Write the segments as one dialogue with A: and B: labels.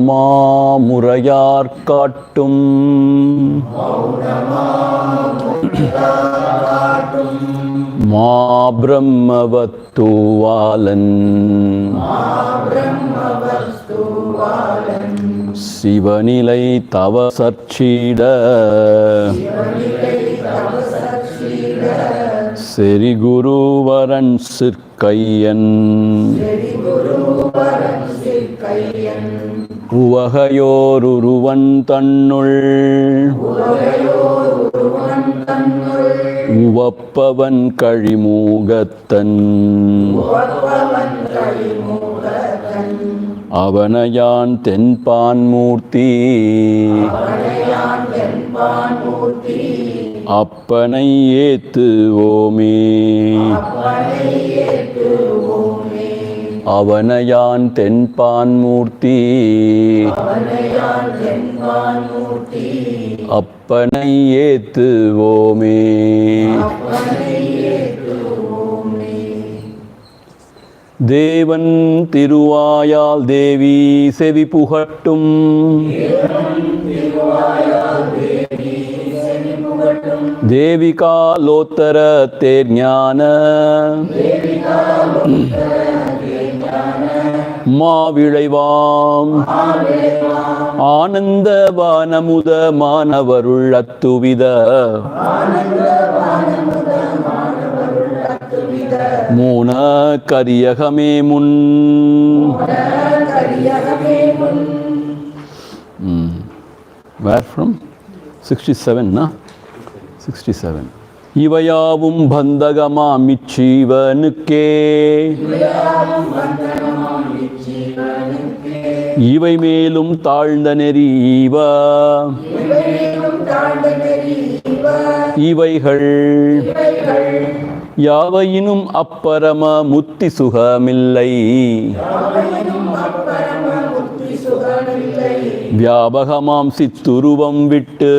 A: மௌனமாமுறையார் காட்டும் மா பிரம்மவத்துவாலன் சிவநிலை தவசற்சீட செரி குருவரன் சிற்கையன் உவகையோருருவன் தன்னுள் உவப்பவன் கழிமூகத்தன் அவனையான் தென்பான்மூர்த்தி அப்பனை ஏத்துவோமே அவனையான் தென்பான்மூர்த்தி அப்பனை ஏத்துவோமே. தேவன் திருவாயால் தேவி செவி புகட்டும் தேவிகாலோத்தர தேர்ஞான மாவிளைவாம் ஆனந்தவானமுத மானவருள் அத்துவித மூன கரியகமே முன். Where from? 67, na? 67. இவையாவும் பந்தகமாம் இச்சீவனுக்கே இவை மேலும் தாழ்ந்த நெறி இவைகள் யாவையினும் அப்பரம முத்தி சுகமில்லை வியாபகமாம் சித்துருவம் விட்டு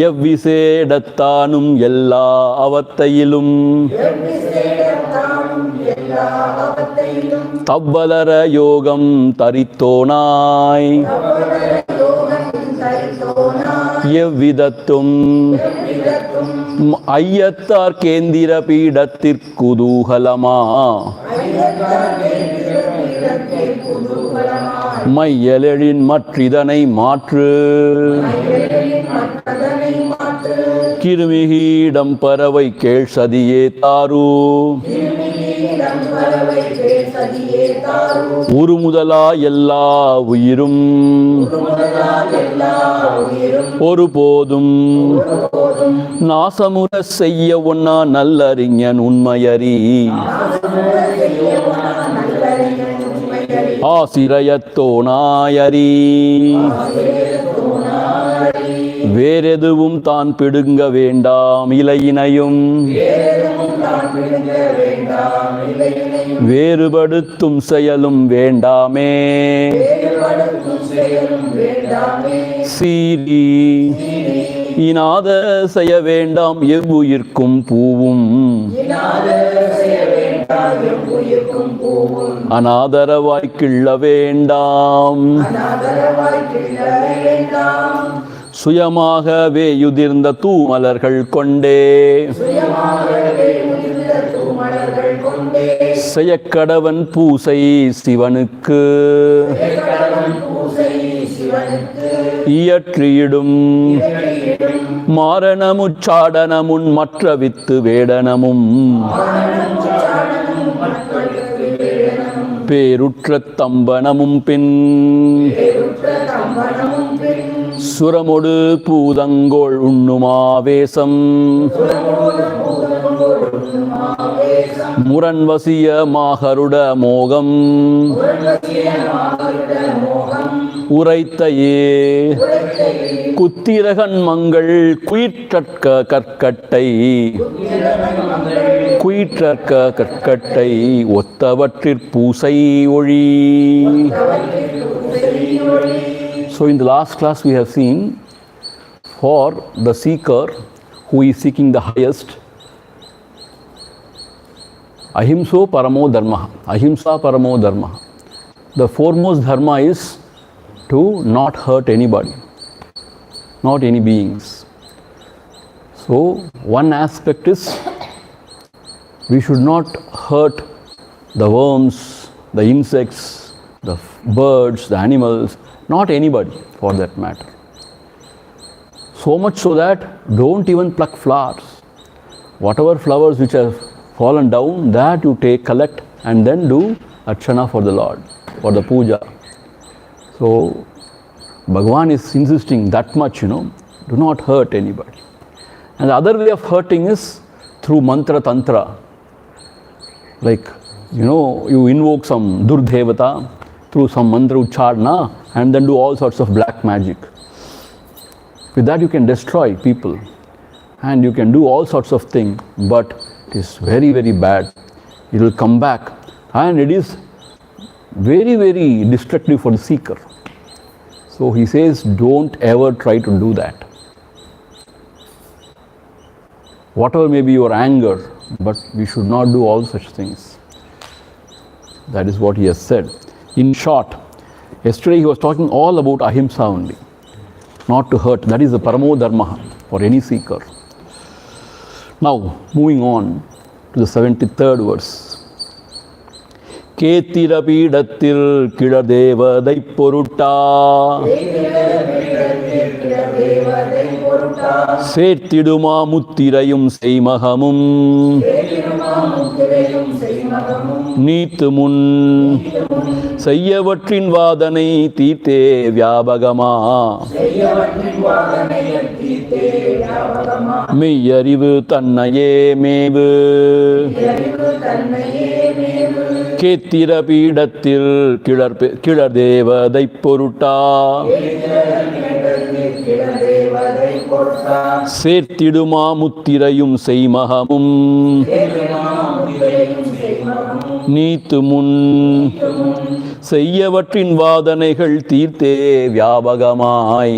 A: எவ்விசேடத்தானும் எல்லா அவத்தையிலும் தவ்வலர யோகம் தரித்தோனாய் எவ்விதத்தும் ஐயத்தார் கேந்திர பீடத்திற்குதூகலமா மையலெழின் மற்றிதனை மாற்று கிருமிகீடம் பறவை கேள் சதியே தாரு உரு முதலா எல்லா உயிரும் ஒருபோதும் நாசமுற செய்ய ஒன்னா நல்லறிஞன் உண்மையறி ஆசிரியத்தோனாயறி வேறெதுவும் தான் பிடுங்க வேண்டாம் இலையினையும் வேறுபடுத்தும் செயலும் வேண்டாமே சீரி இனாத செய்ய வேண்டாம் எவ்வுயிர்க்கும் பூவும் அநாதரவாய் கிள்ள வேண்டாம் சுயமாகவே யுதிர்ந்த தூமலர்கள் கொண்டே செய்யக்கடவன் பூசை சிவனுக்கு இயற்றியிடும் மாரணமுச்சாடனமுன் மற்ற வித்து வேடனமும் பேருற்ற தம்பனமும் பின் சுரமொடு பூதங்கோள் உண்ணுமாவேசம் முரண்வசிய மாகருட மோகம் உரைத்தையே குத்திரகன் மங்கள் குயிற்றற்க கற்கட்டை ஒத்தவற்றிற் பூசை ஒழி. So in the last class we have seen, for the seeker who is seeking the highest, ahimso paramo dharma, ahimsa paramo dharma. the foremost dharma is to not hurt anybody, not any beings. So, one aspect is we should not hurt the worms, the insects, the birds, the animals, not anybody for that matter. So much so that don't even pluck flowers. Whatever flowers which have fallen down, that you take, collect, and then do archana for the Lord, for the puja. So, Bhagavan is insisting that much, do not hurt anybody. And the other way of hurting is through mantra tantra. Like, you invoke some Durdevata through some mantra ucharna and then do all sorts of black magic. With that you can destroy people and you can do all sorts of things, but it is very, very bad. It will come back and it is very, very destructive for the seeker. So he says, don't ever try to do that. Whatever may be your anger, but we should not do all such things. That is what he has said. In short, yesterday he was talking all about ahimsa only. Not to hurt. That is the paramo dharma for any seeker. Now, moving on to the 73rd verse. Ketirapidatil kidadevadai porutta Sertiduma muttirayum seimahamum Neethumun Seiyavatrin vadanai tite vyabagama Meyyarivu tannaye mevu Ketirapidatil kidadevadai porutta Sertiduma muttirayum seimahamum Neethumun Seiyavatrin vadanaigal தீர்த்தே வியாபகமாய்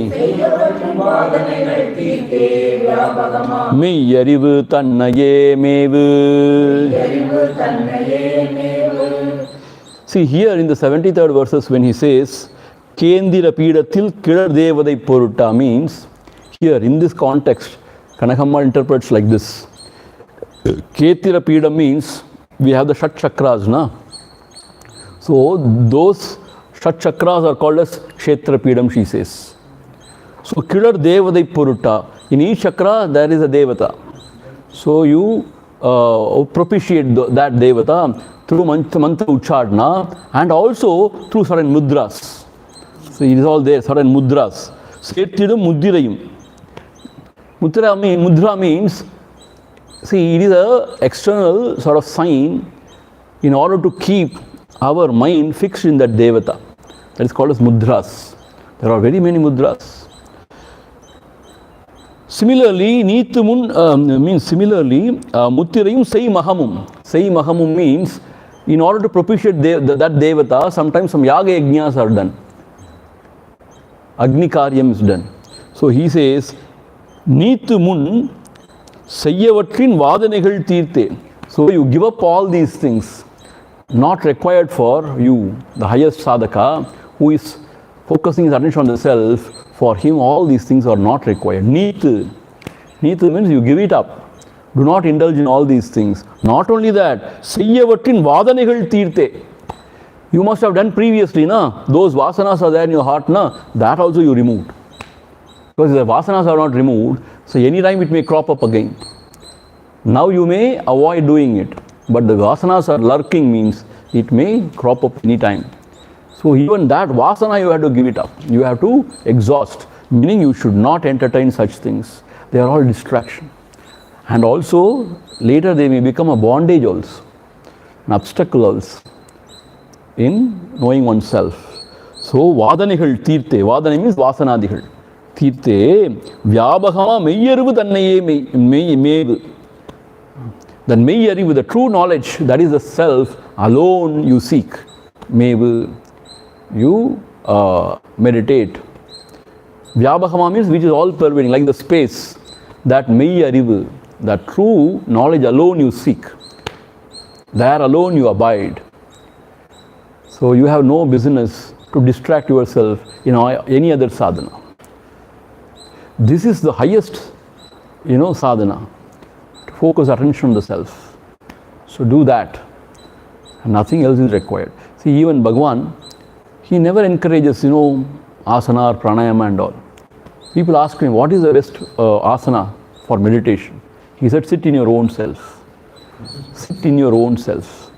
A: மெய்யறிவு தன்னையே மேவு. See here in the 73rd verses when he says Kendira Pidatil Kidar Devadai Porutta means here in this context Kanakamma interprets like this. Ketira Pida means we have the Shat Chakras, na? So those Shat Chakras are called as Kshetra Pidam, she says. So Kidar Devadai Porutta, in each chakra there is a Devata. So you propitiate that Devata through mantra ucharna and also through certain mudras. So it is all there, certain mudras. Setidum muddirayum. Mudra means, see, it is a external sort of sign in order to keep our mind fixed in that Devata. That is called as mudras. There are very many mudras. Similarly, Neethumun means Muttirayum Sei Mahamum. Sei Mahamum means in order to propitiate that Devata, sometimes some Yaga Yajnas are done. Agni Karyam is done. So he says, Neethumun Seiyavatrin Vadanaigal Tirthe. So you give up all these things, not required for you, the highest sadhaka, who is focusing his attention on the self. For him, all these things are not required. Neethu means you give it up. Do not indulge in all these things. Not only that, Seiyavatrin Vadanaigal Tirthe. You must have done previously, na? Those vasanas are there in your heart, na? That also you removed. Because if the vasanas are not removed, so any time it may crop up again. Now you may avoid doing it. But the vasanas are lurking means it may crop up any time. So even that vasana you have to give it up. You have to exhaust. Meaning you should not entertain such things. They are all distraction. And also later they may become a bondage also. An obstacle also in knowing oneself. So vadanaigal tirthe. Vadana means vasanadigal. Tirthe vyabhagama meyyarivu tannaye mevu. Then meyyarivu, the true knowledge, that is the self, alone you seek. Mevu. You meditate. Vyabhagama means which is all pervading, like the space. That meyyarivu, that true knowledge alone you seek. There alone you abide. So you have no business to distract yourself in any other sadhana. This is the highest, sadhana, to focus attention on the self. So do that. Nothing else is required. See, even Bhagavan, he never encourages, asana or pranayama and all. People ask him, what is the best asana for meditation? He said, sit in your own self. Sit in your own self.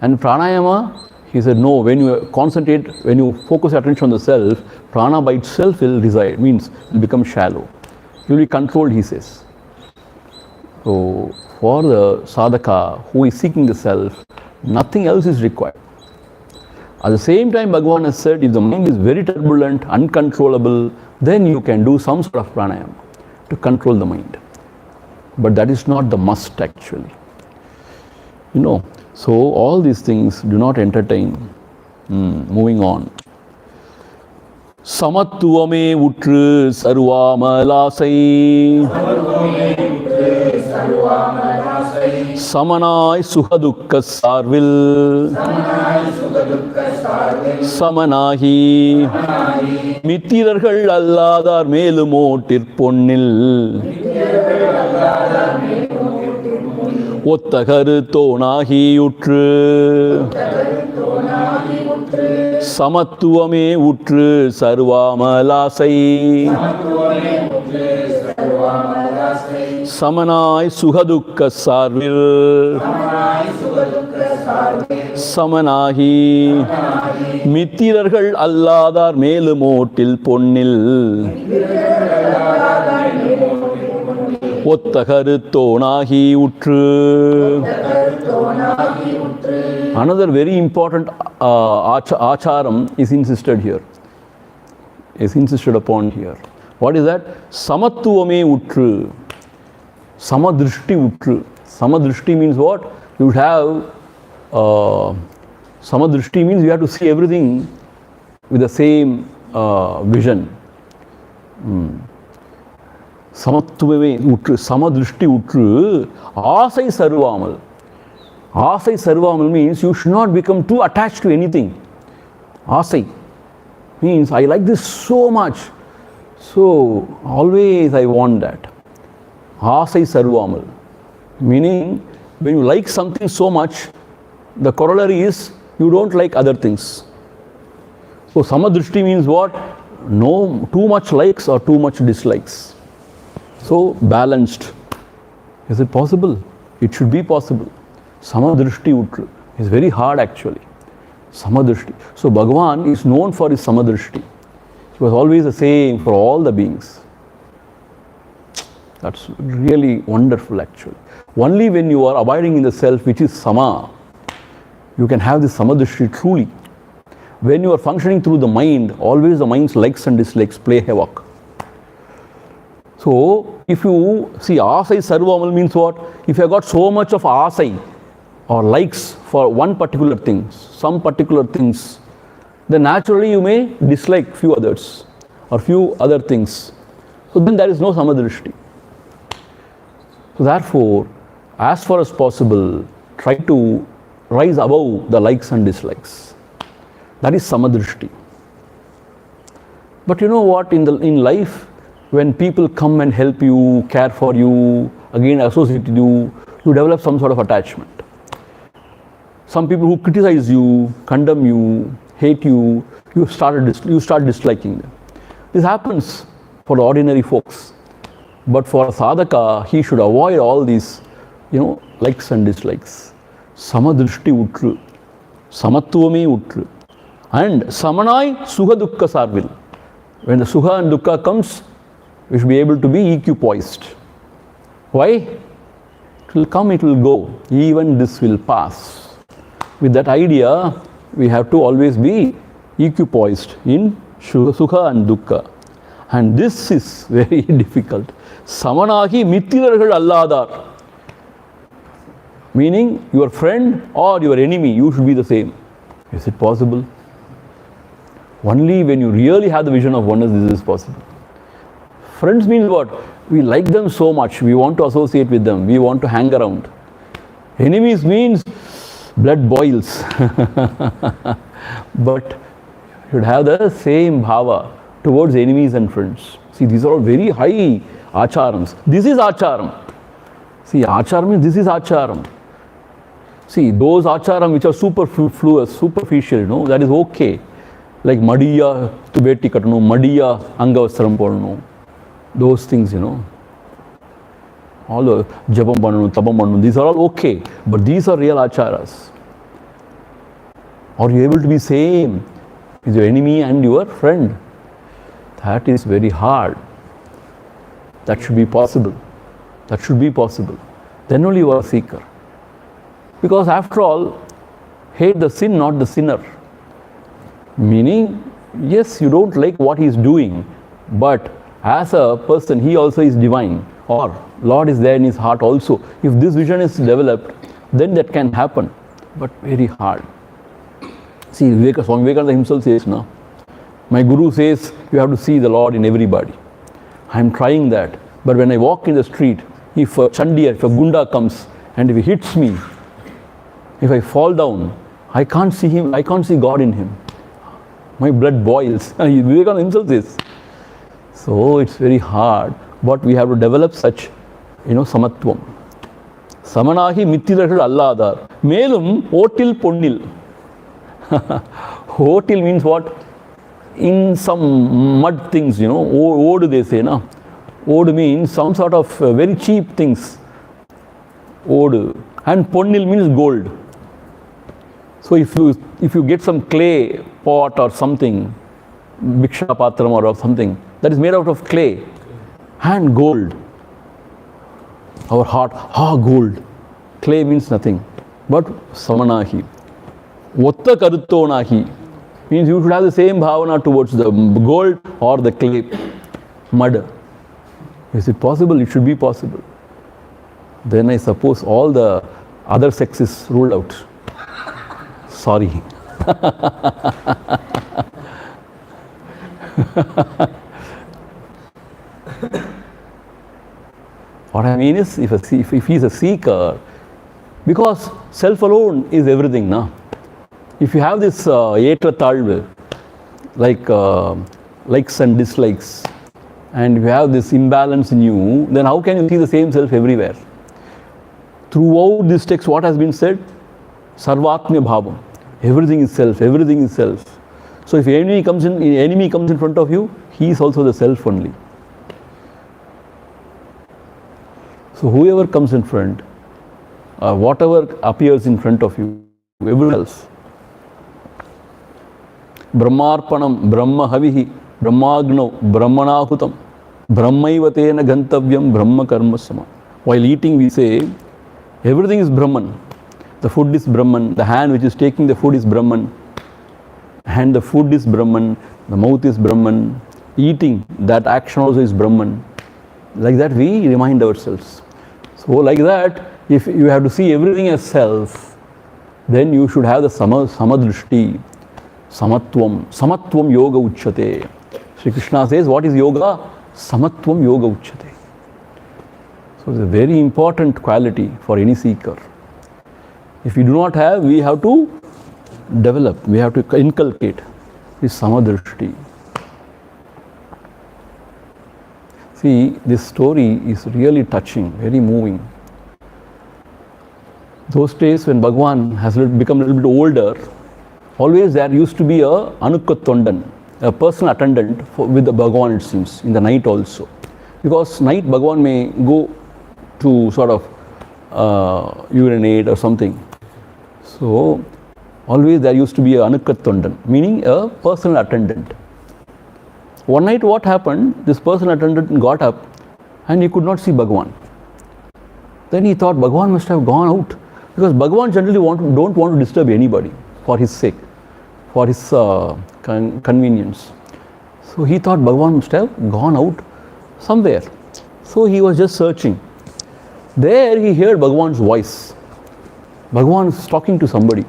A: And pranayama, he said, no, when you concentrate, when you focus attention on the self, prana by itself will reside, means it will become shallow. You will be controlled, he says. So, for the sadhaka who is seeking the self, nothing else is required. At the same time, Bhagavan has said, if the mind is very turbulent, uncontrollable, then you can do some sort of pranayama to control the mind. But that is not the must actually. So all these things do not entertain. Moving on. Samattuvame utru sarvamalasai. Samanai suhadukka sarvil. Samanahi. Mitirargal alladar melumotir ponnil. ஒத்த கருத்தோனாகி உற்று சமத்துவமே உற்று சர்வாமலாசை சமனாய் சுகதுக்க சார்பில் சமனாகி மித்திரர்கள் அல்லாதார் மேலுமோட்டில் பொன்னில் ஒத்த கருத்தோனாகி உற்று. Another very important acharam is insisted here. Is insisted upon here. What is that? Samattuvame utru. Samadrishti utru. Samadrishti means what? You have Samadrishti means you have to see everything with the same vision. Samattuvame utru, samadrishti utru, asai sarvamal. Asai sarvamal means you should not become too attached to anything. Asai means I like this so much, so always I want that. Asai sarvamal, meaning when you like something so much, the corollary is you don't like other things. So samadrishti means what? No too much likes or too much dislikes. So balanced. Is it possible? It should be possible. Samadrishti utru is very hard actually. Samadrishti. So Bhagavan is known for his samadrishti. He was always the same for all the beings. That's really wonderful actually. Only when you are abiding in the self, which is sama, you can have this samadrishti truly. When you are functioning through the mind, always the mind's likes and dislikes play havoc. So, if you see asai sarvamal means what? If you have got so much of asai or likes for one particular thing, some particular things, then naturally you may dislike few others or few other things. So then there is no samadrishti. So therefore, as far as possible, try to rise above the likes and dislikes. That is samadrishti. But you know what? In life, when people come and help you, care for you, again associate with you, you develop some sort of attachment. Some people who criticize you, condemn you, hate you, you start disliking them. This happens for the ordinary folks. But for a sadhaka, he should avoid all these, likes and dislikes. Samadrishti utru, samattuvame utru, and samanai suha dukkha sarvil. When the suha and dukkha comes, we should be able to be equipoised. Why? It will come, it will go. Even this will pass. With that idea, we have to always be equipoised in sukha and dukkha. And this is very difficult. Samanahi mitirargal alladar. Meaning your friend or your enemy, you should be the same. Is it possible? Only when you really have the vision of oneness, this is possible. Friends means what? We like them so much, we want to associate with them, we want to hang around. Enemies means blood boils. But you should have the same bhava towards enemies and friends. See, these are all very high acharams. This is acharam. See, acharam means this is acharam. See, those acharam which are superfluous, superficial, that is okay. Like Madiya Tubeti Katanu, Madiya Angavastram Polnu. Those things, all the Japam Pannu, Tapam Pannu, these are all okay. But these are real acharas. Are you able to be same with your enemy and your friend? That is very hard. That should be possible. That should be possible. Then only you are a seeker. Because after all, hate the sin, not the sinner. Meaning, yes, you don't like what he is doing, but as a person, he also is divine, or Lord is there in his heart also. If this vision is developed, then that can happen, but very hard. See, Swami Vivekananda himself says, no, my Guru says, you have to see the Lord in everybody. I am trying that, but when I walk in the street, if a Chandiya, if a Gunda comes, and if he hits me, if I fall down, I can't see him, I can't see God in him. My blood boils. Vivekananda himself says. So it's very hard, but we have to develop such, samatvam. Samanahi mittidhargal alladar. Melum otil ponnil. Otil means what? In some mud things, Ode they say, na? Ode means some sort of very cheap things. Ode. And ponnil means gold. So if you get some clay pot or something, Bhiksha Patram or something, that is made out of clay and gold. Our heart, gold. Clay means nothing. But samanahi. Otta karuttonahi means you should have the same bhavana towards the gold or the clay, mud. Is it possible? It should be possible. Then I suppose all the other sex is ruled out. Sorry. What I mean is, if he is a seeker, because self alone is everything, na? If you have this etra talve, like likes and dislikes, and you have this imbalance in you, then how can you see the same self everywhere? Throughout this text, what has been said? Sarvatmya bhavam. Everything is self, everything is self. So if enemy comes in front of you, he is also the self only. So whoever comes in front, whatever appears in front of you, everyone else. Brahmarpanam, Brahma havihi, Brahmagno, Brahmanahutam, Brahmaivatena gantavyam, Brahma karma sama. While eating we say, everything is Brahman. The food is Brahman, the hand which is taking the food is Brahman, and the food is Brahman, the mouth is Brahman, eating, that action also is Brahman. Like that we remind ourselves. So like that, if you have to see everything as self, then you should have the samadrishti, samatvam yoga uchyate. Shri Krishna says, what is yoga? Samatvam yoga uchyate. So it's a very important quality for any seeker. If we do not have, we have to develop, we have to inculcate this samadrishti. See, this story is really touching, very moving. Those days when Bhagavan has become a little bit older, always there used to be a Anukkatondan, a personal attendant with the Bhagavan, it seems, in the night also. Because night Bhagavan may go to sort of urinate or something. So, always there used to be a Anukkatondan, meaning a personal attendant. One night what happened, this personal attendant got up and he could not see Bhagavan. Then he thought Bhagavan must have gone out, because Bhagavan generally don't want to disturb anybody for his sake, for his convenience. So he thought Bhagavan must have gone out somewhere. So he was just searching. There he heard Bhagavan's voice. Bhagavan is talking to somebody,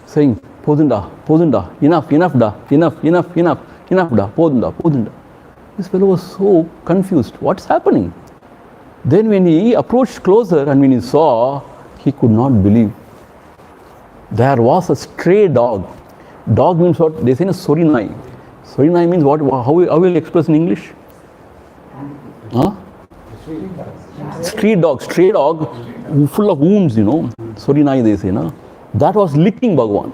A: saying, Podunda, Podunda, enough da, enough da, Podunda. This fellow was so confused. What's happening? Then when he approached closer and when he saw, he could not believe. there was a stray dog. Dog means what? They say in Sorinai. Sorinai means what? How will you express in English? Huh? Stray dog full of wounds, Sorinai they say, no? That was licking Bhagavan.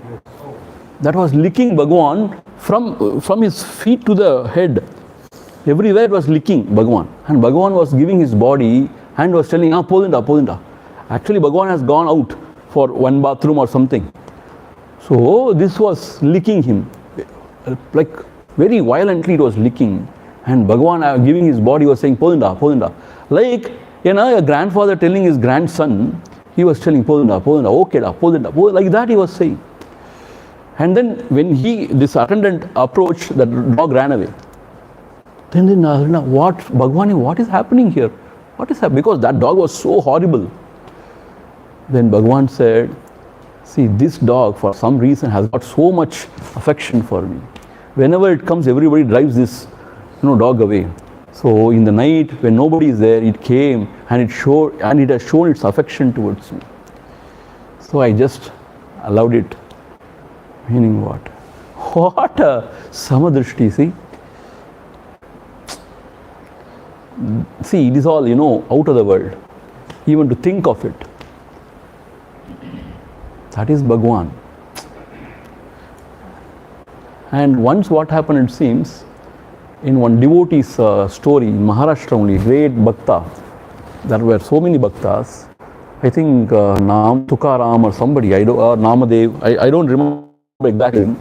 A: That was licking Bhagavan from his feet to the head. Everywhere it was licking Bhagavan. And Bhagavan was giving his body and was telling, Polinda. Actually, Bhagavan has gone out for one bathroom or something. So this was licking him. Like very violently it was licking. And Bhagavan giving his body was saying, Polinda. Like, a grandfather telling his grandson, he was telling, Polinda, okay, Polinda. Like that he was saying. And then when this attendant approached, the dog ran away. Then Bhagavan, what is happening here? What is happening? Because that dog was so horrible. Then Bhagavan said, see, this dog for some reason has got so much affection for me. Whenever it comes, everybody drives this dog away. So in the night when nobody is there, it came and it has shown its affection towards me. So I just allowed it. Meaning what? What a samadrishti, see? See, it is all, out of the world. Even to think of it. That is Bhagavan. And once what happened, it seems, in one devotee's story, in Maharashtra only, great bhakta, there were so many bhaktas. I think Tukaram or somebody, Namadev, I don't remember exactly.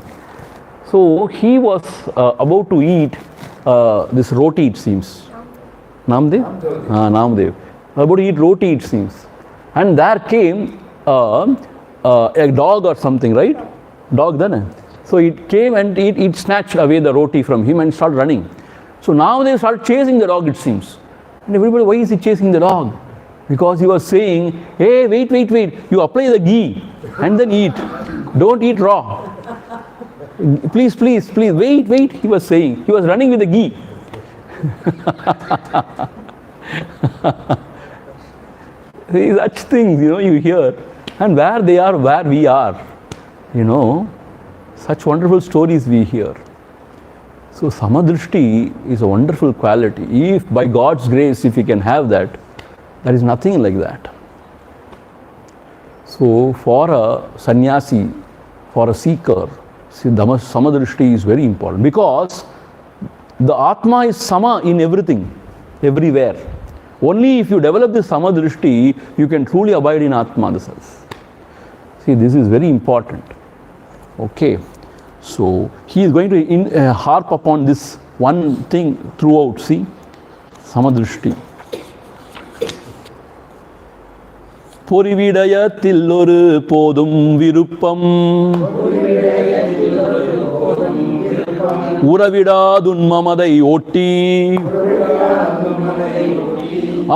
A: So he was about to eat this roti, it seems. Namadev? Namadev. About to eat roti, it seems. And there came a dog or something, right? Dog then. So it came and it snatched away the roti from him and started running. So now they start chasing the dog, it seems. And everybody, why is he chasing the dog? Because he was saying, hey, wait. You apply the ghee and then eat. Don't eat raw. Please, wait, he was saying. He was running with the ghee. Such things, you hear. And where they are, where we are. Such wonderful stories we hear. So samadrishti is a wonderful quality. If by God's grace, if we can have that, there is nothing like that. So for a sannyasi, for a seeker, samadrishti is very important. Because the Atma is sama in everything, everywhere. Only if you develop this samadrishti, you can truly abide in Atma, the self. See, this is very important. Okay. So he is going to harp upon this one thing throughout. See, samadrishti. பொறிவிடயத்தில் ஒரு போதும் விருப்பம் உறவிடாதுன்மமதை ஓட்டி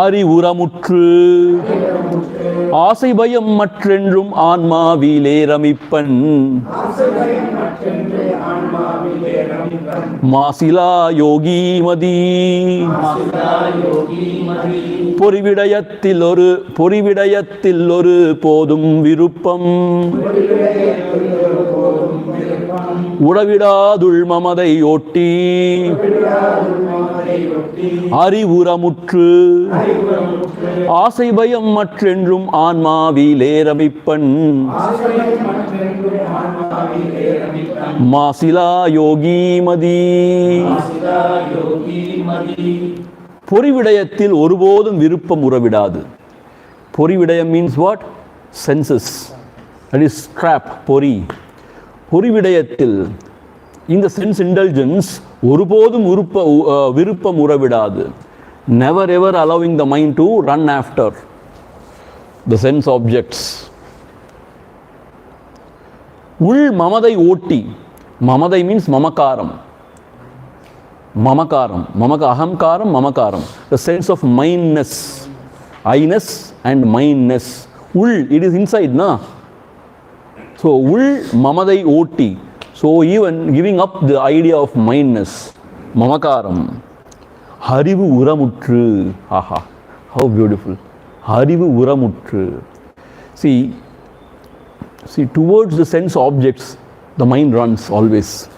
A: அறிவுறமுற்று ஆசை பயம் மற்றென்றும் ஆன்மாவிலே ரமிப்பன் மாசிலா யோகிமதி பொறிவிடயத்தில் ஒரு போதும் விருப்பம் உறவிடாதுள் மமதை ஓட்டி அறிவுறமுற்று ஆசை பயம் மற்றென்றும் ஆன்மாவிலே ரமிப்பன் மாசிலா யோகிமதி. பொறிவிடயத்தில் ஒருபோதும் விருப்பம் உறவிடாது. பொறிவிடயம் means what? Senses. That is trap, பொறி. பொறிவிடயத்தில், in the sense indulgence, ஒருபோதும் விருப்பம் உறவிடாது. Never ever allowing the mind to run after the sense objects. உள் மமதை ஓட்டி. Mamadai means mamakaram. Ahamkaram, mamakaram. The sense of mindness. I-ness and mindness. Ul, it is inside, na? So, ul mamadai oti. So, even giving up the idea of mindness. Mamakaram. Harivu uramutru. Aha. How beautiful. Harivu uramutru. See, See, towards the sense objects, the mind runs always.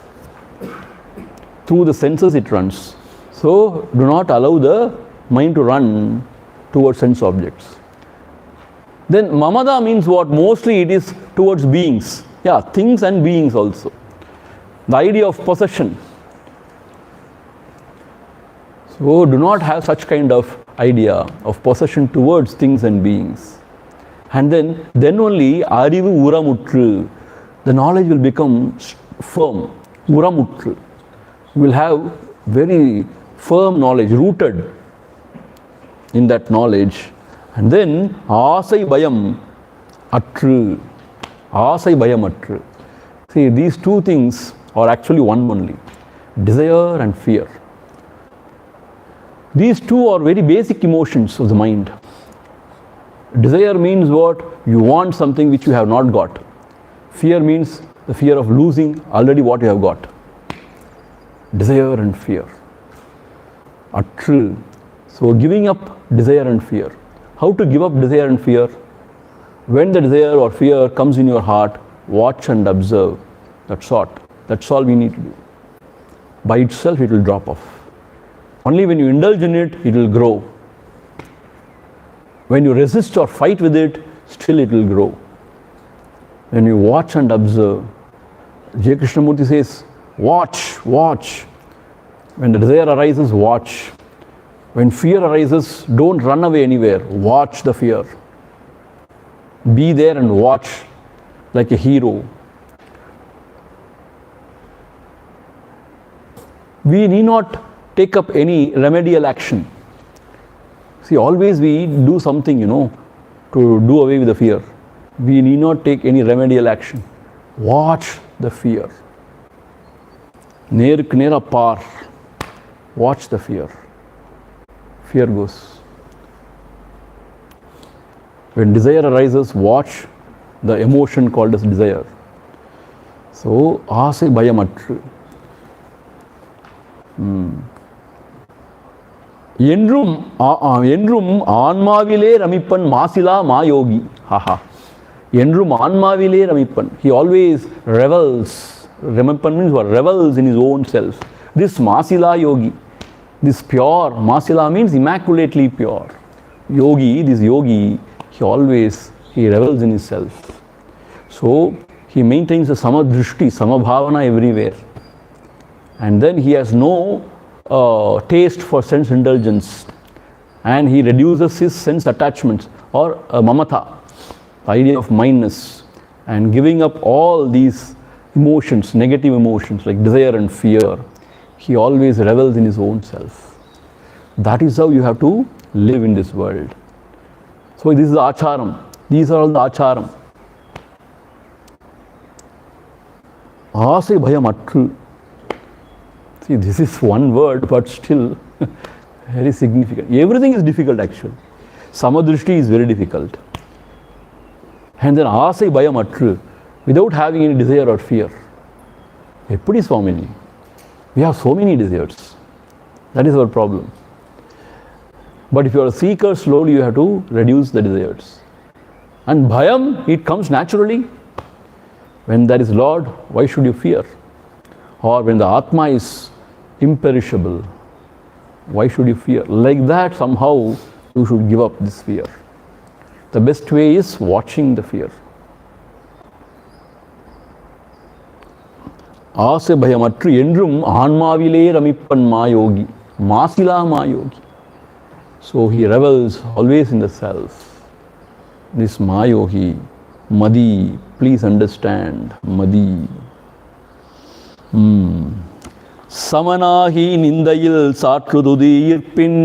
A: Through the senses it runs. So, do not allow the mind to run towards sense objects. Then mamada means what? Mostly it is towards beings. Yeah, things and beings also. The idea of possession. So, do not have such kind of idea of possession towards things and beings. And then only arivu uramutru, the knowledge will become firm. Uramutru. You will have very firm knowledge, rooted in that knowledge. And then asai bayam atru. Asai bayam atru. See, these two things are actually one only. Desire and fear. These two are very basic emotions of the mind. Desire means what? You want something which you have not got. Fear means the fear of losing already what you have got. Desire and fear. Atru. So giving up desire and fear. How to give up desire and fear? When the desire or fear comes in your heart, watch and observe. That's all we need to do. By itself it will drop off. Only when you indulge in it, it will grow. When you resist or fight with it, still it will grow. When you watch and observe, J. Krishnamurti says, watch. When the desire arises, watch. When fear arises, don't run away anywhere. Watch the fear. Be there and watch like a hero. We need not take up any remedial action. See, always we do something, to do away with the fear. We need not take any remedial action. Watch the fear. Neruk nera par. Watch the fear. Fear goes. When desire arises, watch the emotion called as desire. So, asai bayamatru. என்றும் ஆன்மாவிலே ரமிப்பன் மாசிலா மாயோகி. Haha. என்றும் ஆன்மாவிலே ரமிப்பன். He always revels. Ramipan means what? Revels in his own self. This masila yogi, this pure, masila means immaculately pure. This yogi, he revels in his self. So he maintains a sama drishti, sama bhavana everywhere. And then he has no taste for sense indulgence, and he reduces his sense attachments or mamata, the idea of mindness, and giving up all these emotions, negative emotions like desire and fear. He always revels in his own self. That is how you have to live in this world. So this is the acharam. These are all the acharam. Asai bhayam atru. See, this is one word, but still very significant. Everything is difficult actually. Samadrishti is very difficult. And then asai bhayam atru, without having any desire or fear. Eppadi Swamiji? We have so many desires. That is our problem. But if you are a seeker, slowly you have to reduce the desires. And bhayam, it comes naturally. When there is Lord, why should you fear? Or when the Atma is imperishable, why should you fear? Like that, somehow you should give up this fear. The best way is watching the fear. Asai bhayamatru endrum aanmavile ramippan mayogi, masila mayogi. So he revels always in the self. This mayogi, madi, please understand, madi. Samanahi nindayil saatrududir pin.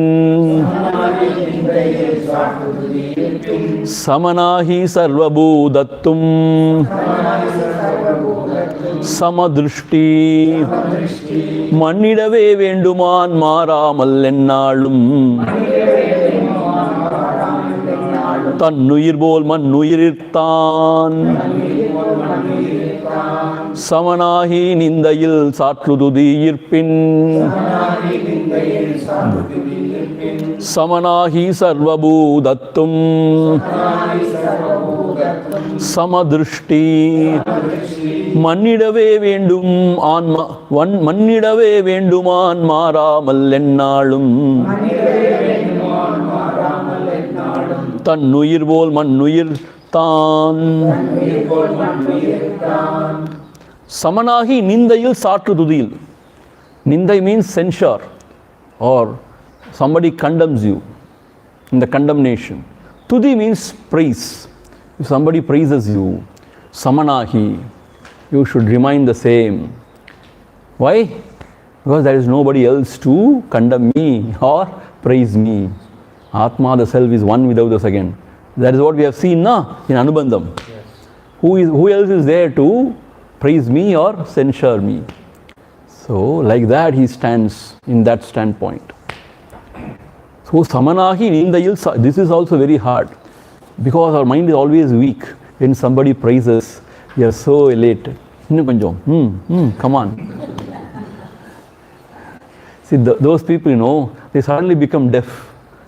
A: Samanahi sarvabhudattum. Samadrishti. Mannidave venduman maaramal ennalum. Tannuyir bol mannuyirirthan. Samanahi nindayil saatrududir pin. Samanahi sarvabhudattum. Samadrishti. மன்னிடவே வேண்டும் ஆன்மா மன்னிடவே வேண்டுமான் மாறாமல் எந்நாளும் தன்னுயிர் போல் மண்ணுயிர் தான். சமனாகி நிந்தையில் சாற்று துதியில். Nindai means censure or somebody condemns you in the condemnation. Tudi means praise. If somebody praises you, samanahi, you should remain the same. Why? Because there is nobody else to condemn me or praise me. Atma, the self, is one without the second. That is what we have seen in Anubandham. Yes. Who else is there to praise me or censure me? So, like that he stands in that standpoint. So, samanahi nindayil, this is also very hard because our mind is always weak. When somebody praises, we are so elated. Come on. See, those people, they suddenly become deaf.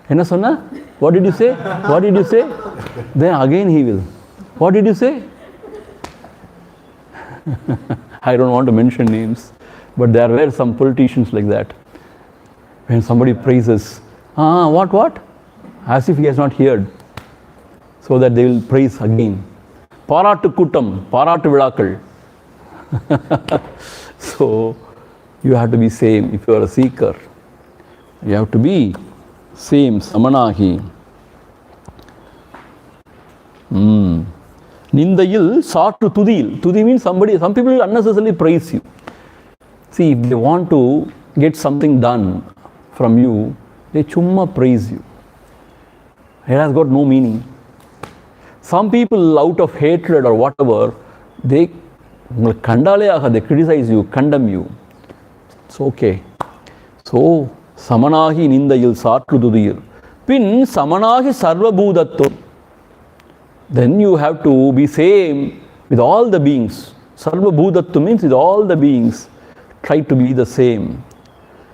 A: Enna sonna? What did you say? What did you say? Then again he will. What did you say? I don't want to mention names. But there were some politicians like that. When somebody praises, what? As if he has not heard. So that they will praise again. Parattu kuttam, parattu vilakal. So, you have to be same. If you are a seeker, you have to be same, samanahi. Nindayil, saattu tudil. Tudi means some people will unnecessarily praise you. See, if they want to get something done from you, they chumma praise you. It has got no meaning. Some people, out of hatred or whatever, they criticize you, condemn you. It's okay. So, samanahi nindayil saattu tudil. Pin samanahi sarva bhudatvam. Then you have to be same with all the beings. Sarva bhudatvam means with all the beings. Try to be the same.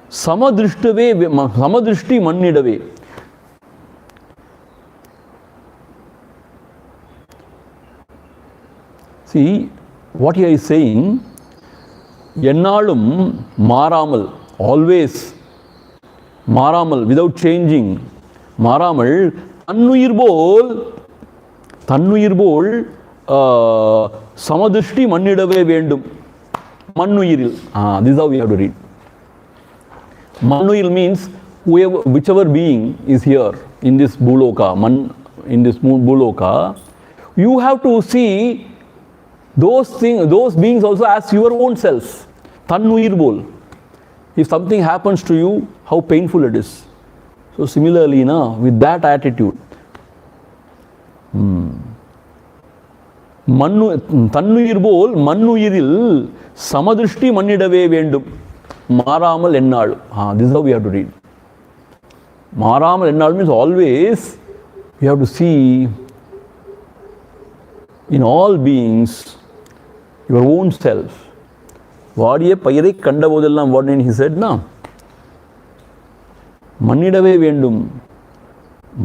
A: Samadrishti mannidave. See, what he is saying, ennalum maramal, always maramal, without changing, maramal, தன்னுயிர் போல் சமதிருஷ்டி மன்னிடவே வேண்டும். Mannuyiril. This is how we have to read. Mannuyil means whichever being is here in this Bhuloka, you have to see those beings also as your own self. Tannuyir bol. If something happens to you, how painful it is. So similarly, with that attitude, தன்னுயிர் போல் மண்ணுயிரில் சமதிருஷ்டி மன்னிடவே வேண்டும். மாறாமல் எந்நாள். This is how we have to read. மாறாமல் எந்நாள் means always we have to see in all beings your own self. வாடிய பயிரை கண்டபோதெல்லாம் what he said மன்னிடவே வேண்டும்.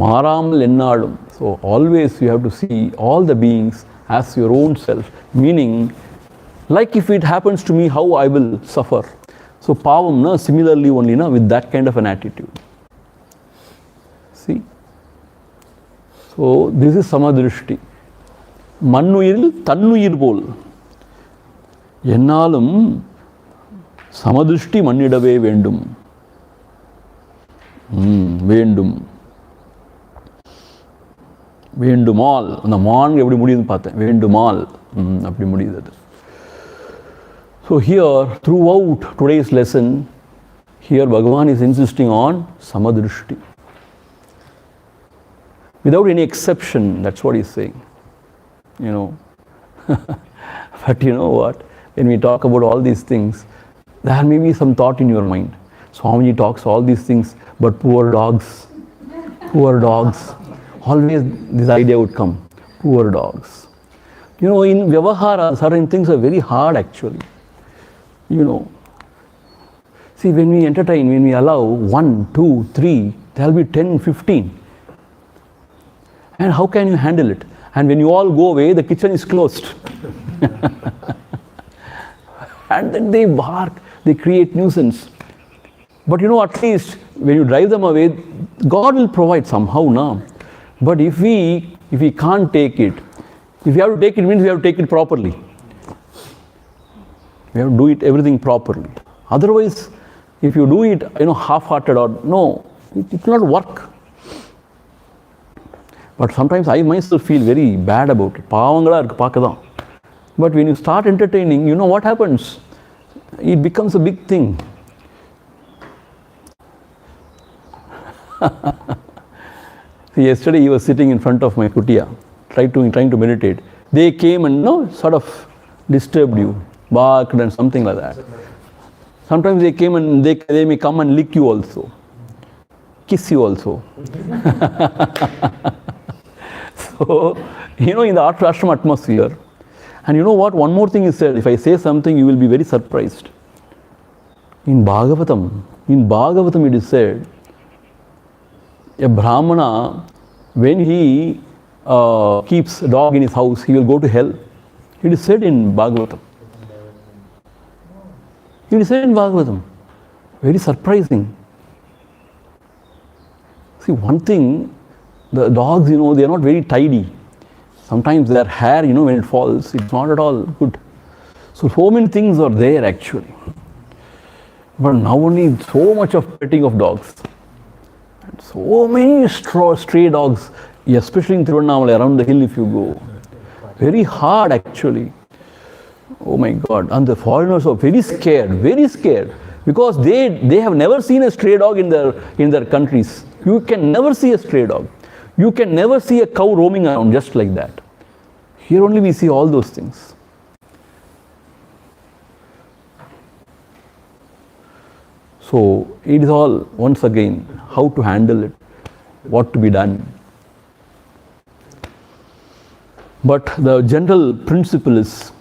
A: மாறாமல் எந்நாளும். So always you have to see all the beings as your own self, meaning like if it happens to me, how I will suffer. So pavam similarly only with that kind of an attitude. See, so this is samadrishti. Mannuyiril tannuyir bol. Ennalum samadrishti mannidave vendum. Vendum. வேண்டுமால். அந்த மான் எப்படி முடியுதுன்னு பார்த்தேன். வேண்டுமால் அப்படி முடியுது அது. So here, throughout today's lesson, here Bhagavan is insisting on samadrishti. Without any exception, that's what he's saying. But you know what? When we talk about all these things, there may be some thought in your mind. Swamiji talks all these things, but poor dogs. Always this idea would come. Poor dogs. In Vyavahara, certain things are very hard actually. See, when we entertain, when we allow 1, 2, 3, there will be 10, 15. And how can you handle it? And when you all go away, the kitchen is closed. And then they bark, they create nuisance. But at least when you drive them away, God will provide somehow now. But if we can't take it, if we have to take it, means we have to take it properly. We have to do it everything properly. Otherwise, if you do it, half-hearted or no, it will not work. But sometimes I myself feel very bad about it. But when you start entertaining, you know what happens? It becomes a big thing. Yesterday he was sitting in front of my kutia, trying to meditate. They came and sort of disturbed you, barked and something like that. Sometimes they came and they may come and lick you also, kiss you also. So, in the ashram atmosphere, and you know what? One more thing is said. If I say something, you will be very surprised. In Bhagavatam it is said, a Brahmana, when he keeps a dog in his house, he will go to hell. It is said in Bhagavatam. It is said in Bhagavatam. Very surprising. See, one thing, the dogs, they are not very tidy. Sometimes their hair, when it falls, it's not at all good. So many things are there actually. But now only so much of petting of dogs. And so many stray dogs, especially in Tiruvannamalai, around the hill if you go. Very hard actually. Oh my God. And the foreigners are very scared, because they have never seen a stray dog in their countries. You can never see a stray dog. You can never see a cow roaming around just like that. Here only we see all those things. So it is all, once again, how to handle it, what to be done. But the general principle is,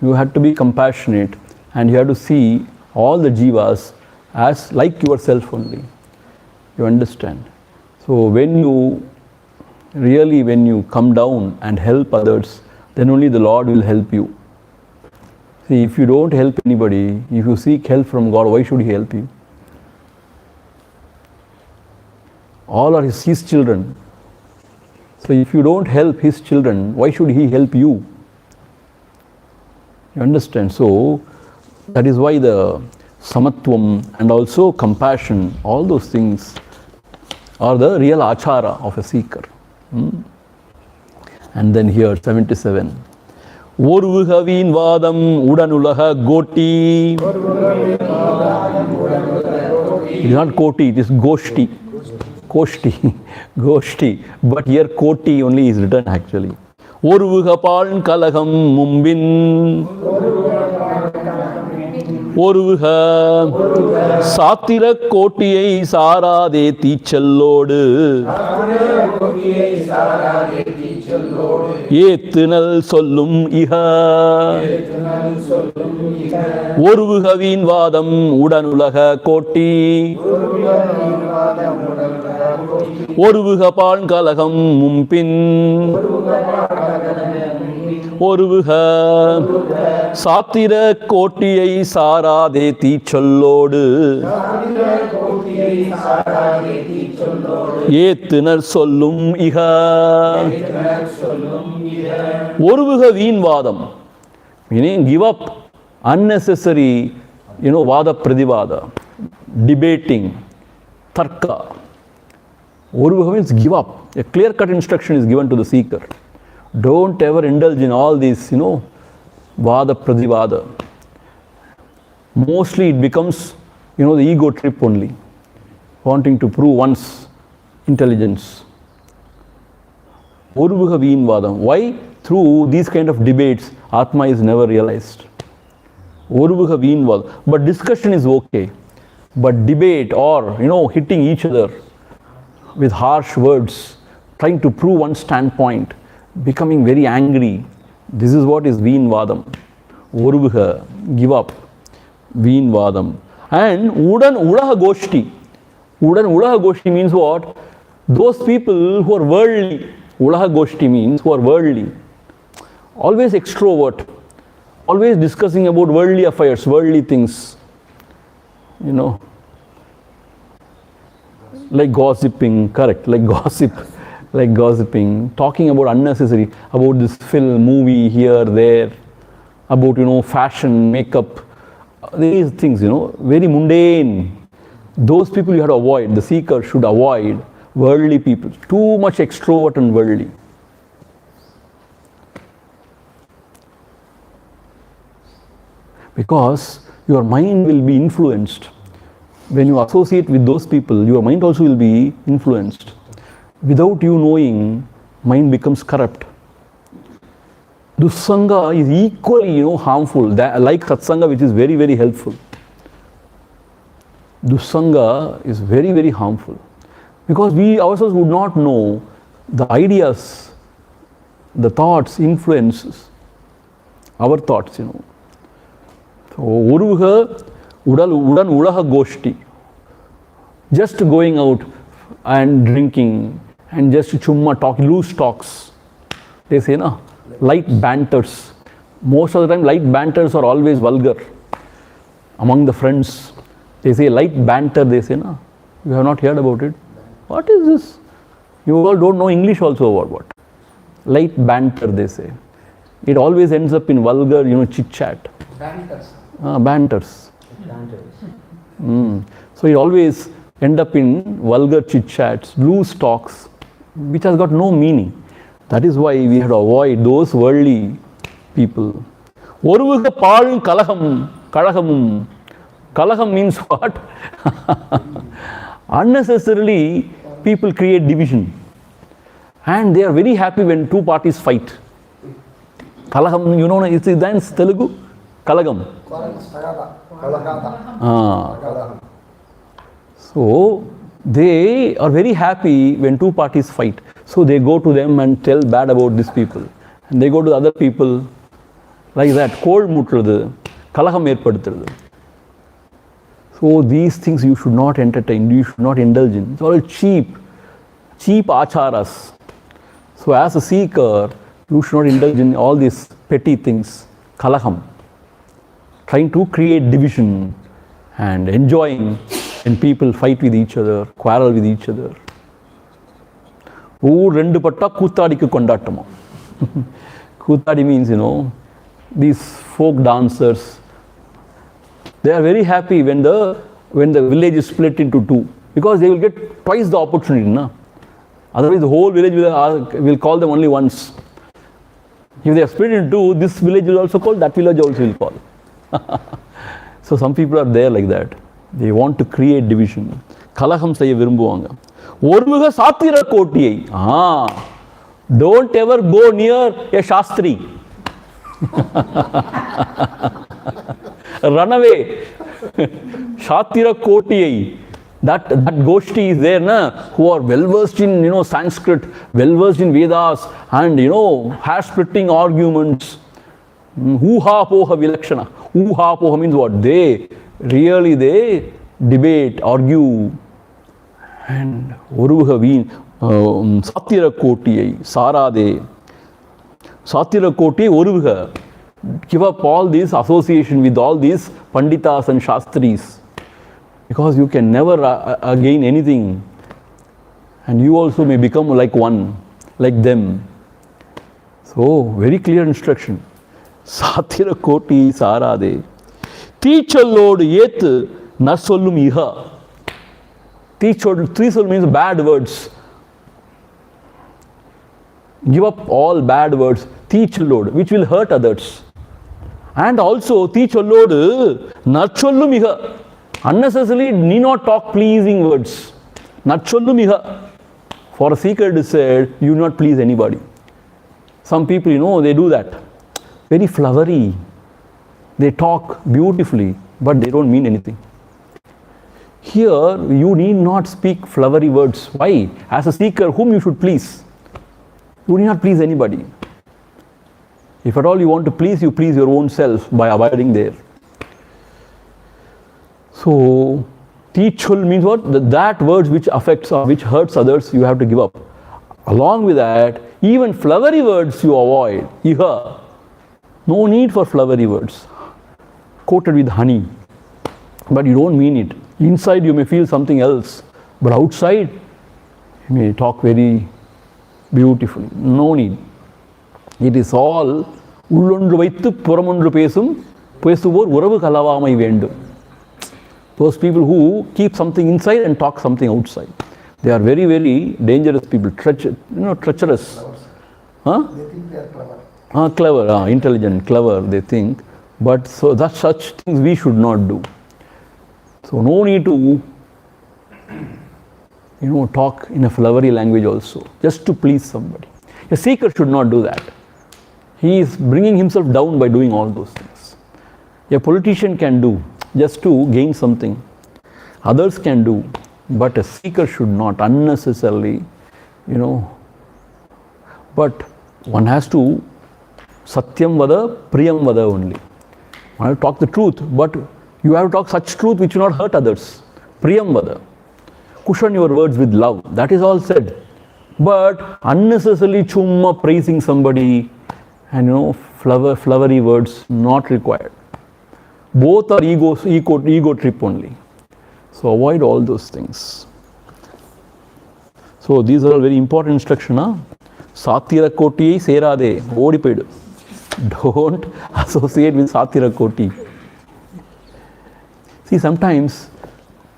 A: you have to be compassionate and you have to see all the jivas as like yourself only. You understand? So when you come down and help others, then only the Lord will help you. See, if you don't help anybody, if you seek help from God, why should He help you? All are His children. So if you don't help His children, why should He help you? You understand? So that is why the samatvam and also compassion, all those things are the real achara of a seeker. And then here 77. Orvuhavin vadam udanulaha goti. It is not koti, it is goshti. Goshti. But here koti only is written actually. Orvuhapal kalagam mumbin. Orvuha Satira Kotiyai Sarade Teechallodu Ethnal Sollum Iha Orvuhavin Vadam Udanulaha Koti Orvuhapan Kalagam Mumpin Orvuha Satira Kotiyai Sarade Teechallodu Ethnal Sollum Iha Orvuhavin Vadam, meaning give up unnecessary, Vada Pradivada, debating, Tarka. Orvuha means give up. A clear-cut instruction is given to the seeker. Don't ever indulge in all these, Vada Pradivada. Mostly it becomes, the ego trip only, wanting to prove one's intelligence. Orvuhavin Vadam. Why? Through these kind of debates, Atma is never realized. Orvuhavin Vadam. But discussion is okay. But debate or, hitting each other with harsh words, trying to prove one standpoint, becoming very angry, this is what is Veen Vadam. Orvuha, give up. Veen Vadam. And Udan Udaha Goshti. Udan Udaha Goshti means what? Those people who are worldly, Ulaha Goshti means who are worldly. Always extrovert. Always discussing about worldly affairs, worldly things. You know. Like gossiping, correct, like gossip. Like gossiping, talking about unnecessary, about this film, movie, here, there, about, fashion, makeup, these things, very mundane. Those people you have to avoid. The seeker should avoid worldly people. Too much extrovert and worldly. Because your mind will be influenced. When you associate with those people, your mind also will be influenced. Without you knowing, mind becomes corrupt. Dussanga is equally, harmful, like satsanga, which is very, very helpful. Dussanga is very, very harmful. Because we ourselves would not know the ideas, the thoughts, influences, our thoughts, So, Uruha, Udan Ulaha Goshti. Just going out and drinking and just chumma talk, loose talks. They say, light banters. Most of the time, light banters are always vulgar. Among the friends, they say light banter, they say, you have not heard about it. What is this? You all don't know English also or what? Light banter, they say. It always ends up in vulgar, chit-chat.
B: Banters.
A: Banters. So it always end up in vulgar chit-chats, loose talks, which has got no meaning. That is why we have to avoid those worldly people. Oruvuga paalum kalahamum. Kalaham means what? Unnecessarily, people create division. And they are very happy when two parties fight. Kalaham, it's a dance, Telugu? Kalagam. So, they are very happy when two parties fight. So they go to them and tell bad about these people. And they go to the other people like that. Cold mutradhu, kalaham erpadutradhu. So these things you should not entertain, you should not indulge in. It's all cheap acharas. So as a seeker, you should not indulge in all these petty things, kalaham. Trying to create division and enjoying when people fight with each other, quarrel with each other. Rendu patta Koothadikku kondattama. Koothadi means, these folk dancers, they are very happy when the village is split into two, because they will get twice the opportunity. Otherwise, the whole village will call them only once. If they are split into two, this village will also call, that village also will call. So some people are there like that. They want to create division. Kalaham seiya virumbuvaanga. Oruvuga Satira Kotiyai. Don't ever go near a Shastri. Run away. Satira Kotiyai. That Goshti is there, who are well versed in Sanskrit, well versed in Vedas, and hair-splitting arguments. Hoo-ha poha vilakshana. Hoo-ha poha means what? They debate, argue. And Oruvuga Satira Kotiyai, Sarade. Satira Kotiyai, Oruvuga. Give up all this association with all these Panditas and Shastris. Because you can never gain anything. And you also may become like one, like them. So, very clear instruction. Satira Koti Sarade. Teachollodu yet nasollum iha. Teachollodu means bad words. Give up all bad words. Teachollodu, which will hurt others. And also, teachollodu nachollum iha. Unnecessarily need not talk pleasing words. Nachollum iha. For a seeker it is said, you will not please anybody. Some people, they do that. Very flowery. They talk beautifully, but they don't mean anything. Here, you need not speak flowery words. Why? As a seeker, whom you should please? You need not please anybody. If at all you want to please, you please your own self by abiding there. So, teachul means what? That words which affects or which hurts others, you have to give up. Along with that, even flowery words you avoid. Iha. No need for flowery words. Coated with honey. But you don't mean it. Inside you may feel something else. But outside, you may talk very beautifully. No need. It is all உள்ளொன்று வைத்து புறமொன்று பேசுவோர் உறவு கலவாமை வேண்டும். Those people who keep something inside and talk something outside. They are very, very dangerous people. Treacherous. Huh?
B: They think they are clever.
A: Clever, intelligent, clever, they think. But so that such things we should not do. So no need to, talk in a flowery language also, just to please somebody. A seeker should not do that. He is bringing himself down by doing all those things. A politician can do just to gain something. Others can do, but a seeker should not unnecessarily, But one has to satyam vada, priyam vada only. One has to talk the truth, but you have to talk such truth which will not hurt others. Priyam vada. Cushion your words with love. That is all said. But unnecessarily chumma praising somebody and flowery words not required. Both are ego trip only. So avoid all those things. So these are all very important instruction. Satira koti serade odipedu. Don't associate with Satira koti. See, sometimes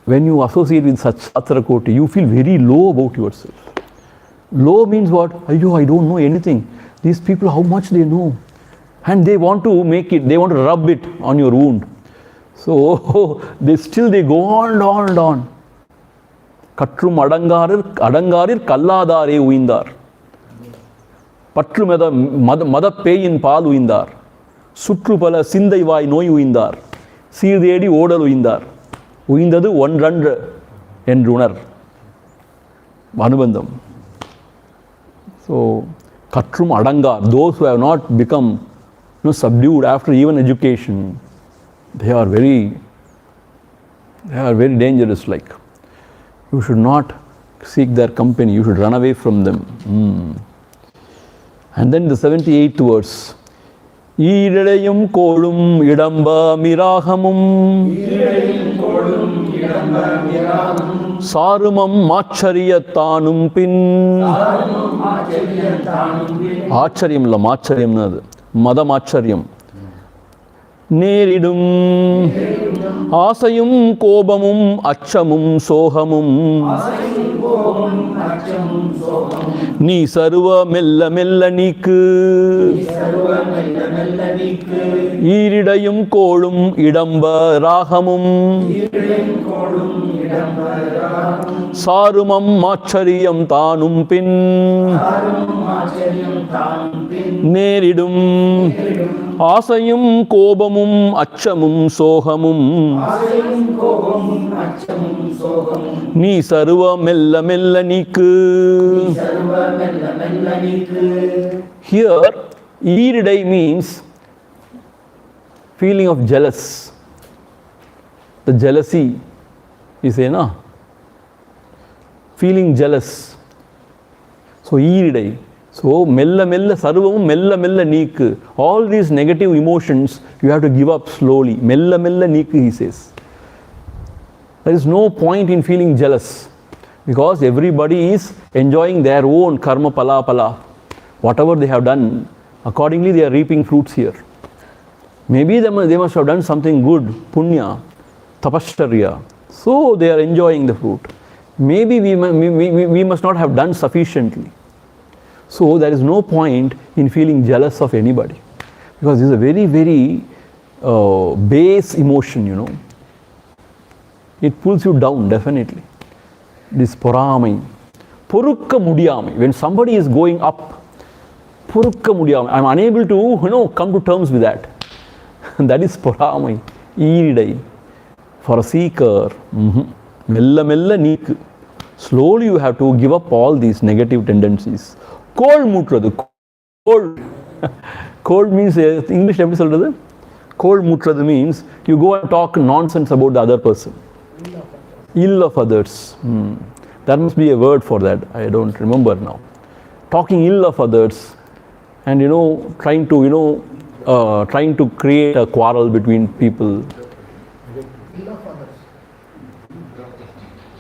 A: when you associate with such Satira koti, you feel very low about yourself. Low means what? I don't know anything. These people, how much they know. And they want to make it, they want to rub it on your wound. So they go on and on and on. Katrum adangarir kalladare uindar. Patru mada peyin paal uindar. Sutru pala sindai vai noi uindar. Sirthedi odal uindar. Uindadu onrandru endrunar. Anubandham. So Katrum adangar, those who have not become subdued after even education, they are very dangerous. Like, you should not seek their company, you should run away from them. And then the 78th verse. ஈரடையும் கோளும் இடம்ப மிராகமும் சாருமம் ஆச்சரியத்தானும் பின் ஆச்சரியம் இல்ல மாச்சரியம்னு அது மதமாச்சரியம் நேரிடும் ஆசையும் கோபமும் அச்சமும் சோகமும் நீ சர்வ மெல்ல மெல்ல நீக்கு ஈரிடையும் கோளும் இடம்ப ராகமும் சாருமம் ஆச்சரியம் தானும் பின் நேரிடும் ஆசையும் கோபமும் அச்சமும் சோகமும் நீ சர்வ மெல்ல மெல்ல நீக்கு. Here, ஈரிடை means feeling of jealous. The jealousy is feeling jealous. So ஈரிடை. So mella mella sarvamum mella mella neeku. All these negative emotions you have to give up slowly. Mella mella neeku, he says. There is no point in feeling jealous because everybody is enjoying their own karma pala. Whatever they have done, accordingly they are reaping fruits here. Maybe they must have done something good, punya, tapasharya. So they are enjoying the fruit. Maybe we must not have done sufficiently. So there is no point in feeling jealous of anybody because this is a very, very base emotion, It pulls you down, definitely. This poramai. Porukka mudiyamai. When somebody is going up, porukka mudiyamai. I am unable to, come to terms with that. That is poramai. Iridai. For a seeker, mella mella neek. Slowly you have to give up all these negative tendencies. Cold mutradhu. Cold means, English எப்படி சொல்றது? Cold mutradhu means you go and talk nonsense about the other person. Ill of others. There must be a word for that. I don't remember now. talking ill of others, and trying to create a quarrel between people.
B: Ill of others.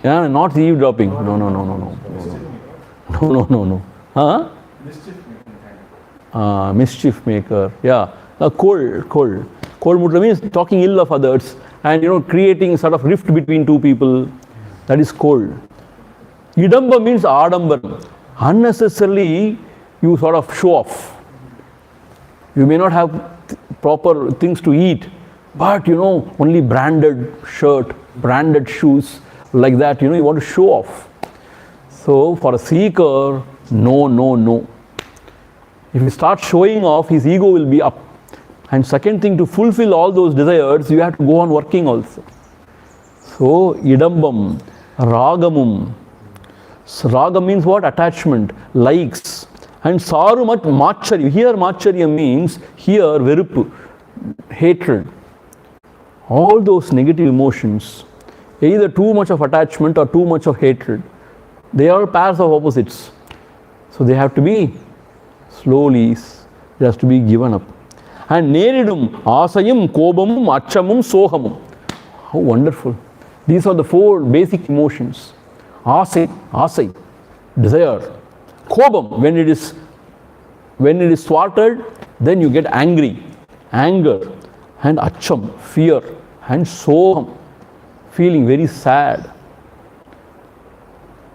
A: Yeah, not eavesdropping. No. Huh? Mischief maker. Yeah. Cold mudra means talking ill of others and creating sort of rift between two people. That is cold. Idamba means adambaram. Unnecessarily you sort of show off. You may not have proper things to eat, but only branded shirt, branded shoes, like that, you want to show off. So for a seeker, no. If he starts showing off, his ego will be up. And second thing, to fulfill all those desires, you have to go on working also. So, idambam, ragamum. So, raga means what? Attachment, likes. And sarumat machari. Here machari means, here verupu, hatred. All those negative emotions, either too much of attachment or too much of hatred, they are pairs of opposites. So they have to be slowly, it has to be given up. And neridum, asayam, kobamum, achamum, sohamum. How wonderful. These are the four basic emotions. Asay, desire. Kobam, when it is thwarted, then you get angry, anger. And acham, fear. And soham, feeling very sad.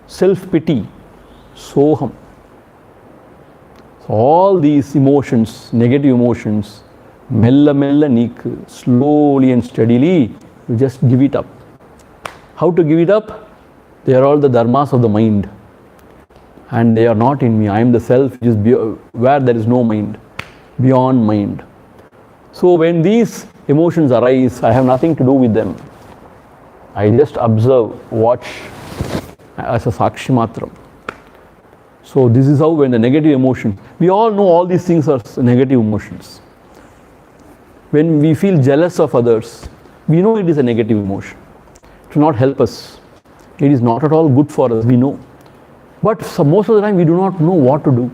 A: Self-pity, soham. So all these emotions, negative emotions, mella neek, slowly and steadily, you just give it up. How to give it up? They are all the dharmas of the mind. And they are not in me. I am the self, which is where there is no mind, beyond mind. So when these emotions arise, I have nothing to do with them. I just observe, watch as a sakshi matram. So this is how when the negative emotion, we all know all these things are negative emotions. When we feel jealous of others, we know it is a negative emotion. It will not help us. It is not at all good for us, we know. But most of the time we do not know what to do.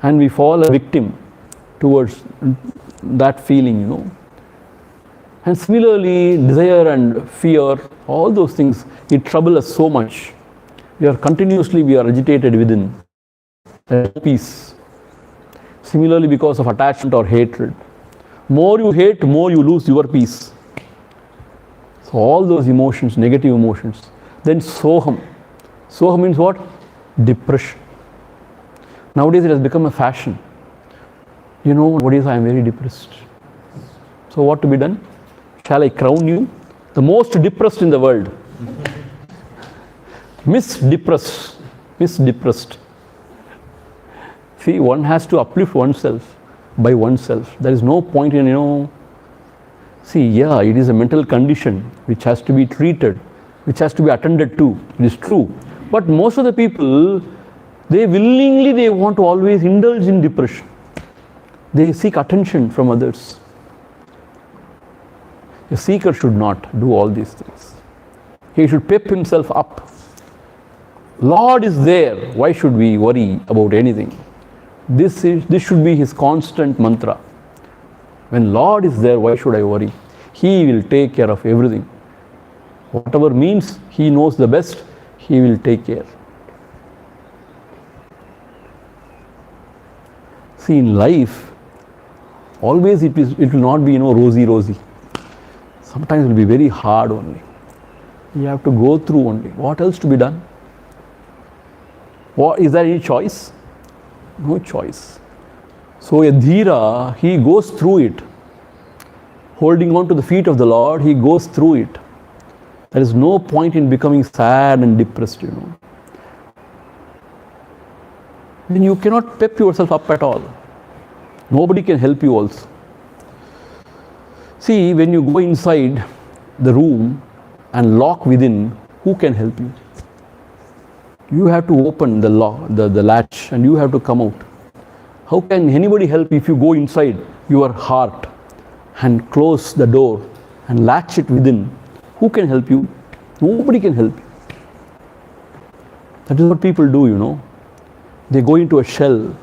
A: And we fall a victim towards that feeling, And similarly, desire and fear, all those things, it troubles us so much. We are agitated within. There is no peace. Similarly, because of attachment or hatred. More you hate, more you lose your peace. So all those emotions, negative emotions. Then soham. Soham means what? Depression. Nowadays it has become a fashion. What is, I am very depressed. So what to be done? Shall I crown you the most depressed in the world? Miss Depressed. See, one has to uplift oneself by oneself. There is no point in, see, it is a mental condition which has to be treated, which has to be attended to. It is true. But most of the people, they want to always indulge in depression. They seek attention from others. A seeker should not do all these things. He should pep himself up. Lord is there. Why should we worry about anything? This should be his constant mantra. When Lord is there, why should I worry? He will take care of everything. Whatever means he knows the best, he will take care. See, in life, always it will not be rosy. Sometimes it will be very hard only. You have to go through only. What else to be done? Is there any choice? No choice. So a dhira, he goes through it. Holding on to the feet of the Lord, he goes through it. There is no point in becoming sad and depressed, Then you cannot pep yourself up at all. Nobody can help you also. See, when you go inside the room and lock within, who can help you? You have to open the latch and you have to come out. How can anybody help if you go inside your heart and close the door and latch it within? Who can help you? Nobody can help you. That is what people do, you know. They go into a shell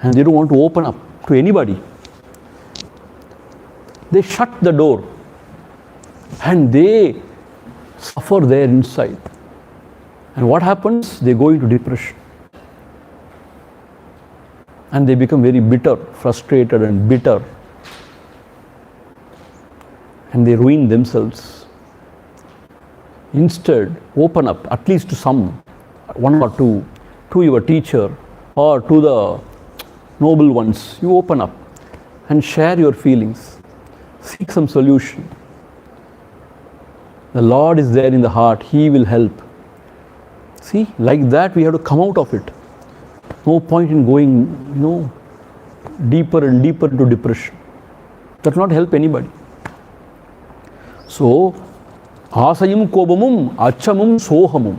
A: and they don't want to open up to anybody. They shut the door and they suffer there inside. And what happens? They go into depression. And they become very bitter, frustrated and bitter. And they ruin themselves. Instead, open up, at least to some, one or two, to your teacher or to the noble ones. You open up and share your feelings. Seek some solution. The Lord is there in the heart. He will help. See, like that we have to come out of it. No point in going, you know, deeper and deeper into depression. That will not help anybody. So, asayam kobamum, achamum sohamum.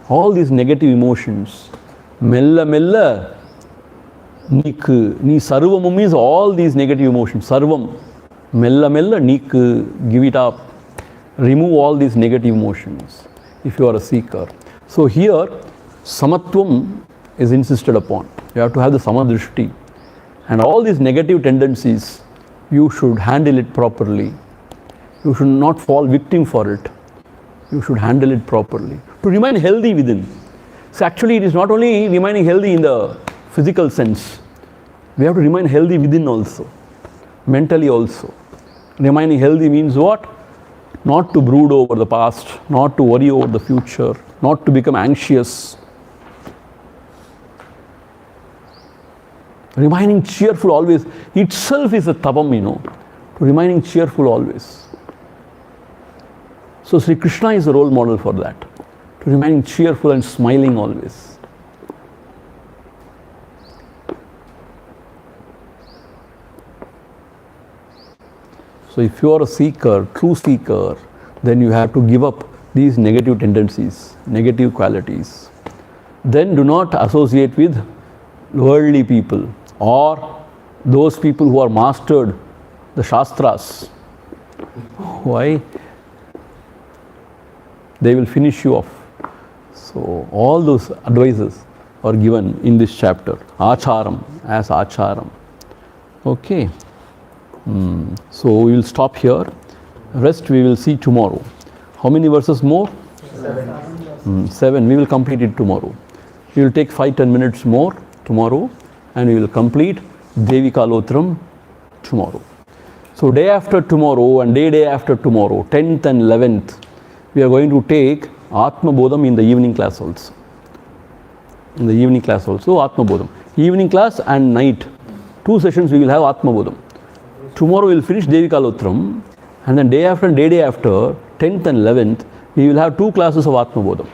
A: All these negative emotions. Mella mella, ni sarvamum means all these negative emotions. Sarvam. Mella mella, give it up. Remove all these negative emotions if you are a seeker. So here, samatvam is insisted upon. You have to have the samadrishti. And all these negative tendencies, you should handle it properly. You should not fall victim for it. You should handle it properly. To remain healthy within. So actually it is not only remaining healthy in the physical sense. We have to remain healthy within also. Mentally also. Remaining healthy means what? Not to brood over the past, not to worry over the future, not to become anxious. Remaining cheerful always itself is a tapam, you know, to remaining cheerful always. So Sri Krishna is a role model for that, to remaining cheerful and smiling always. So if you are a seeker, true seeker, then you have to give up these negative tendencies, negative qualities. Then do not associate with worldly people or those people who are mastered the Shastras. Why? They will finish you off. So all those advices are given in this chapter. Acharam, as acharam. Okay. So we will stop here. Rest we will see tomorrow. How many verses more? 7. We will complete it tomorrow. We will take 5-10 minutes more tomorrow and we will complete Devikalottaram tomorrow. So day after tomorrow and day after tomorrow, 10th and 11th, we are going to take Atma Bodham in the evening class also. In the evening class also, Atma Bodham. Evening class and night, 2 sessions we will have Atma Bodham. Tomorrow we will finish Devikalottaram and then day after, 10th and 11th, we will have 2 classes of Atma Bodham.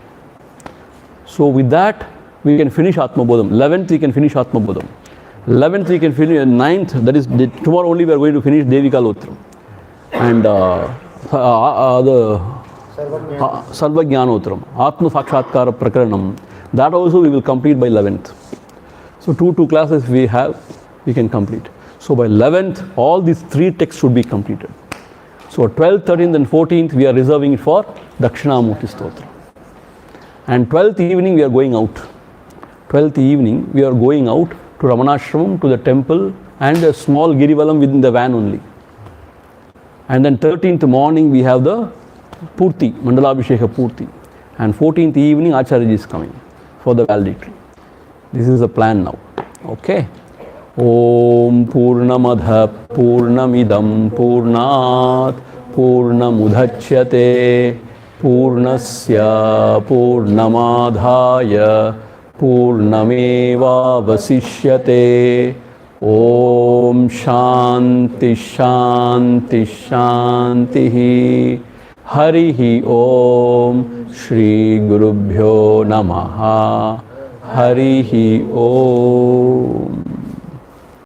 A: So with that, we can finish Atma Bodham. 11th we can finish Atma Bodham. 11th we can finish, 9th, that is tomorrow only we are going to finish Devikalottaram. And the Sarva Jnanottaram, Atma Sakshatkara Prakaranam, that also we will complete by 11th. So 2 classes we have, we can complete. So by 11th, all these 3 texts should be completed. So 12th, 13th and 14th, we are reserving it for Dakshinamurti Stotra. And 12th evening, we are going out. 12th evening, we are going out to Ramanashramam, to the temple and a small Girivalam within the van only. And then 13th morning, we have the Purti, Mandalabhisheka Purti. And 14th evening, Acharya is coming for the valedictory. This is the plan now. Okay. Om Purnamadha Purnamidam Purnat Purnamudhachyate Purnasya Purnamadhaya Purnameva Vasishyate. Om Shanti Shanti Shanti. Harihi Om Shri Gurubhyo Namaha. Harihi Om.